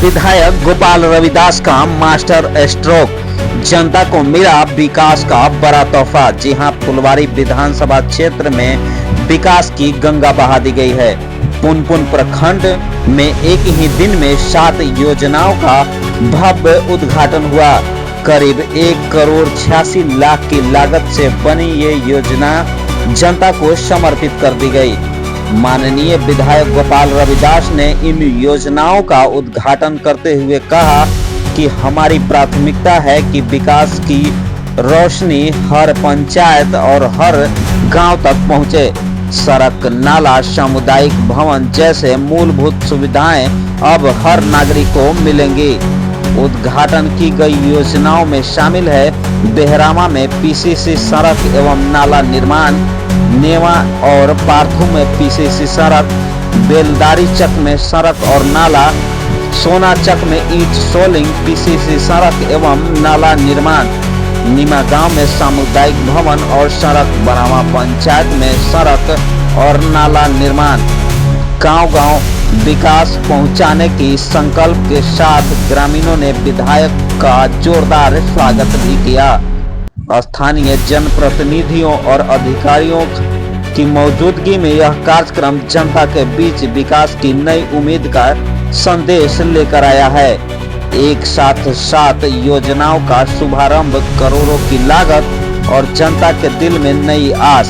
विधायक गोपाल रविदास का master stroke, जनता को मिला विकास का बड़ा तोहफा। जी हां, फुलवारी विधानसभा क्षेत्र में विकास की गंगा बहा दी गई है। पुनपुन प्रखंड में एक ही दिन में 7 योजनाओं का भव्य उद्घाटन हुआ। करीब 1 करोड़ 86 लाख की लागत से बनी ये योजना जनता को समर्पित कर दी गई। माननीय विधायक गोपाल रविदास ने इन योजनाओं का उद्घाटन करते हुए कहा कि हमारी प्राथमिकता है कि विकास की रोशनी हर पंचायत और हर गांव तक पहुंचे। सड़क, नाला, सामुदायिक भवन जैसे मूलभूत सुविधाएं अब हर नागरिक को मिलेंगी। उद्घाटन की गई योजनाओं में शामिल है बेहरामा में पीसीसी सड़क एवं नाला निर्माण, नेवा और पार्थू में पीसीसी सड़क, बेलदारी चक में सड़क और नाला, सोना चक में ईंट सोलिंग, पीसीसी सड़क एवं नाला निर्माण, नीमा गांव में सामुदायिक भवन और सड़क, बरामा पंचायत में सड़क और नाला निर्माण। गांव-गांव विकास पहुंचाने की संकल्प के साथ ग्रामीणों ने विधायक का जोरदार स्वागत भी किया। स्थानीय जनप्रतिनिधियों और अधिकारियों की मौजूदगी में यह कार्यक्रम जनता के बीच विकास की नई उम्मीद का संदेश लेकर आया है। एक साथ 7 योजनाओं का शुभारंभ, करोड़ों की लागत और जनता के दिल में नई आस।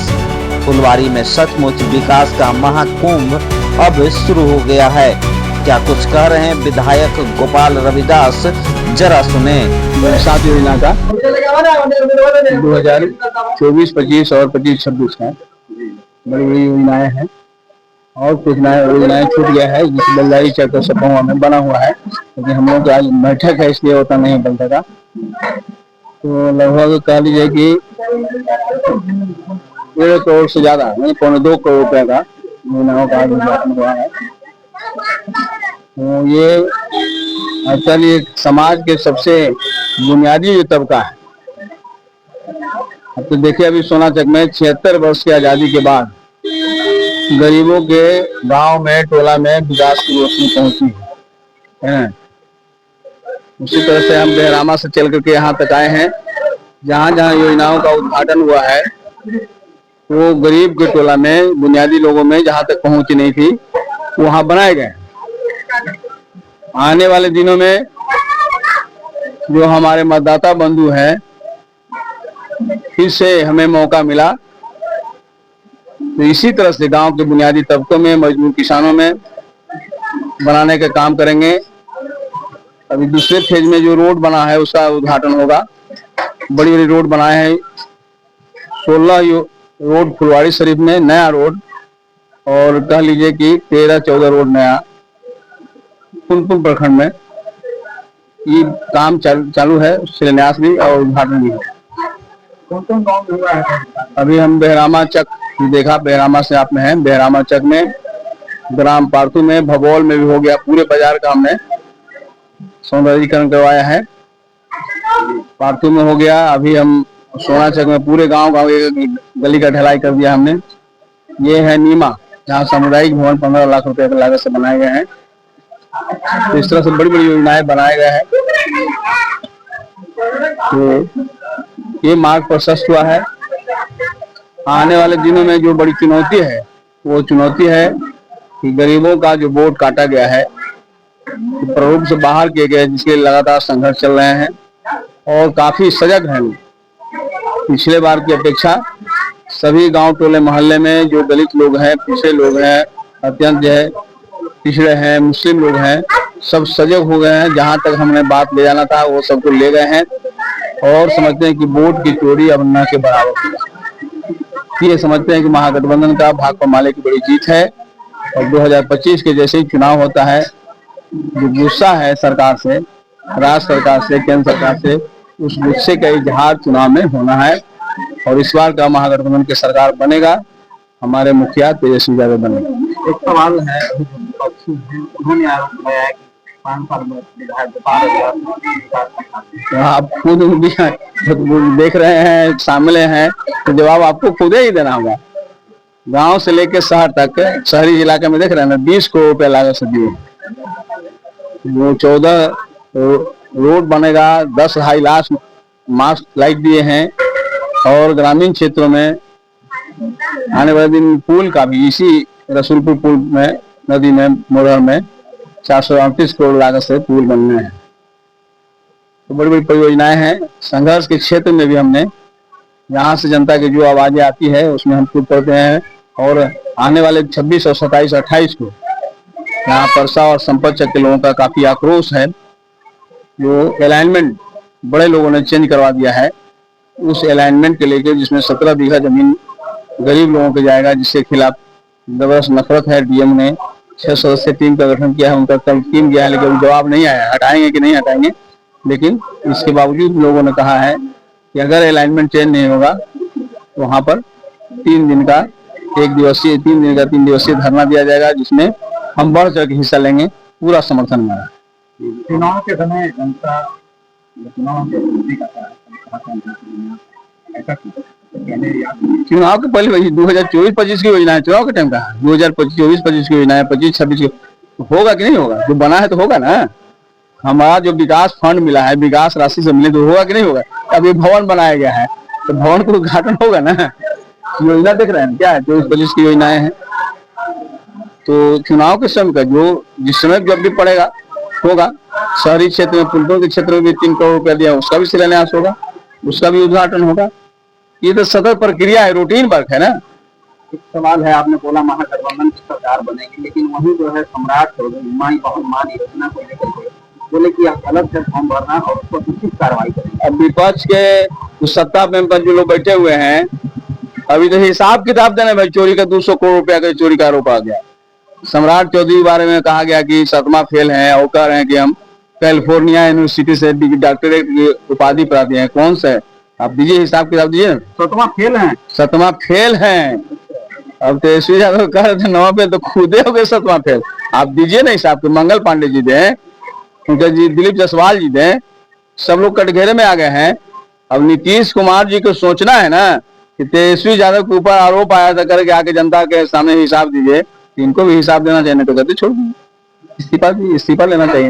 फुलवारी में सचमुच विकास का महाकुंभ अब शुरू हो गया है। क्या कुछ कह रहे हैं विधायक गोपाल रविदास, जरा सुने। 7 योजना का 2024, 25 और 25-26 है। बड़ी बड़ी योजनाएं हैं और कुछ योजनाएं छूट गया है, जिस बेलदारी चक्र सपा में बना हुआ है, क्योंकि हम लोग आज बैठक है इसलिए होता नहीं बन सका। तो लगभग कह लीजिए कि 1.5 करोड़ से ज्यादा नहीं, 2.25 करोड़ रुपए का योजनाओं का उद्घाटन हुआ है। तो ये एक्चुअली समाज के सबसे बुनियादी जो तबका है। अब तो देखिए, अभी सोना चक में 76 वर्ष की आजादी के बाद गरीबों के गांव में, टोला में विकास की रोशनी पहुंची है। उसी तरह से हम बेहरामा से चल करके यहाँ तक आए हैं। जहाँ जहाँ योजनाओं का उद्घाटन हुआ है वो गरीब के टोला में, बुनियादी लोगों में जहाँ तक पहुंची नहीं थी, वहाँ बनाए गए। आने वाले दिनों में जो हमारे मतदाता बंधु हैं, फिर से हमें मौका मिला तो इसी तरह से गांव के बुनियादी तबकों में, मजदूर किसानों में बनाने का काम करेंगे। अभी दूसरे फेज में जो रोड बना है उसका उद्घाटन होगा। बड़ी बड़ी रोड बनाए हैं, 16 रोड फुलवारी शरीफ में नया रोड, और कह लीजिए कि 13-14 रोड नया पुनपुन प्रखंड में ये काम चालू है। शिलान्यास भी और उद्घाटन भी है। कौन गाँव हुआ है? अभी हम बेहरामा चक देखा, बेहरामा से आप में है। बेहरामा चक में, ग्राम पार्थू में, भगोल में भी हो गया। पूरे बाजार का हमने सौंदर्यीकरण करवाया है। पार्थू में हो गया। अभी हम सोना चक में पूरे गांव एक गली का ढलाई कर दिया हमने। ये है नीमा, जहाँ सामुदायिक भवन 15 लाख रुपए की लागत से बनाए गए हैं। तो इस तरह से बड़ी बड़ी योजनाएं बनाए गए हैं। तो ये मार्ग प्रशस्त हुआ है। आने वाले दिनों में जो बड़ी चुनौती है, वो चुनौती है कि गरीबों का जो वोट काटा गया है, तो प्ररूप से बाहर किए गए, जिसके लगातार संघर्ष चल रहे हैं और काफी सजग हैं। पिछले बार की अपेक्षा सभी गांव, टोले, मोहल्ले में जो दलित लोग हैं, पिछड़े लोग हैं, अत्यंत जो है पिछड़े हैं, मुस्लिम लोग हैं, सब सजग हो गए हैं। जहां तक हमने बात ले जाना था वो सबको ले गए हैं और समझते हैं कि वोट की चोरी अब न के बराबर होगा। ये समझते हैं कि महागठबंधन का भाकपा माले की बड़ी जीत है। और 2025 के जैसे ही चुनाव होता है, जो गुस्सा है सरकार से, राज्य सरकार से, केंद्र सरकार से, उस गुस्से का इजहार चुनाव में होना है। और इस बार का महागठबंधन की सरकार बनेगा, हमारे मुखिया तेजस्वी यादव बनेगा। एक सवाल है, उन्होंने आरोप लगाया कि 5 साल में आप खुद देख रहे हैं, शामिल हैं, तो जवाब आपको खुद ही देना होगा। गांव से लेकर शहर तक, शहरी इलाके में देख रहे हैं ना, 20 करोड़ रुपए लागत से दिए। वो 14 रोड बनेगा, 10 2.5 लाख मास्क लाइट दिए हैं, और ग्रामीण क्षेत्रों में आने वाले दिन पुल का भी इसी रसूलपुर पुल में नदी में मोरर में 438 करोड़ लागत से पुल बनने हैं। तो बड़ी बड़ी परियोजनाएं हैं। संघर्ष के क्षेत्र में भी हमने यहाँ से जनता की जो आवाजें आती है उसमें हम खुद पढ़ते हैं, और आने वाले 26 और 27 28 को यहाँ परसा और संपत चक के लोगों का काफी आक्रोश है। जो अलाइनमेंट बड़े लोगों ने चेंज करवा दिया है, उस अलाइनमेंट के लेके जिसमें 17 बीघा जमीन गरीब लोगों को जाएगा, जिसके खिलाफ जबरदस्त नफरत है। डीएम ने 6 सदस्यीय टीम का गठन किया है, उनका कल टीम गया है लेकिन जवाब नहीं आया, हटाएंगे कि नहीं हटाएंगे। लेकिन इसके बावजूद लोगों ने कहा है कि अगर अलाइनमेंट चेंज नहीं होगा तो वहां पर 3 दिन का 3 दिवसीय धरना दिया जाएगा, जिसमें हम बढ़ चढ़ के हिस्सा लेंगे। पूरा समर्थन मिला। चुनाव के समय जनता चुनाव के पहले वही 2024-25 की योजना है। चुनाव के टाइम का 2024-25 की योजना है, 25-26 की होगा कि नहीं होगा? जो बना है तो होगा ना। हमारा जो विकास फंड मिला है, विकास राशि से मिले तो होगा कि नहीं होगा? अब ये भवन बनाया गया है तो भवन का उद्घाटन होगा ना। योजना देख रहे हैं क्या है, 24-25 की योजनाएं हैं। तो चुनाव के समय का जो जिस समय जब भी पड़ेगा होगा। शहरी क्षेत्र में पुलों के क्षेत्र में भी 3 करोड़ रुपया दिया, उसका भी शिलान्यास होगा, उसका भी उद्घाटन होगा। ये तो सतत प्रक्रिया है, रूटीन वर्क है ना। एक सवाल है, आपने बोला महागठबंधन की सरकार बनेगी, लेकिन वही जो है सम्राट चौधरी माई बहुत मान योजना को लेकर के बोले कि आप अलग से फॉर्म भरना और उस पर उचित कार्रवाई करेंगे। अब विपक्ष के सत्ता में जो लोग बैठे हुए हैं, अभी तो हिसाब किताब देने भाई, चोरी का 200 करोड़ रुपया का चोरी का आरोप आ गया। सम्राट चौधरी के बारे में कहा गया कि 7वां फेल है, और कह रहे हैं कि हम कैलिफोर्निया यूनिवर्सिटी से डॉक्टरेट की उपाधि प्राप्त हैं। कौन सा है? आप दीजिए, हिसाब किताब दीजिए। 7वां फेल है। 7वां फेल है। अब तेजस्वी यादव कह रहे थे 9वां फेल, तो खुदे हो गए 7वां फेल। आप दीजिए ना हिसाब के। मंगल पांडे जी दें, उनके जी दिलीप जायसवाल जी दें, सब लोग कटघरे में आ गए हैं। अब नीतीश कुमार जी को सोचना है ना कि तेजस्वी यादव के ऊपर आरोप आया था करके आके जनता के सामने हिसाब दीजिए, इनको भी हिसाब देना चाहिए। तो कहते छोड़ दीजिए, इस्तीफा लेना चाहिए।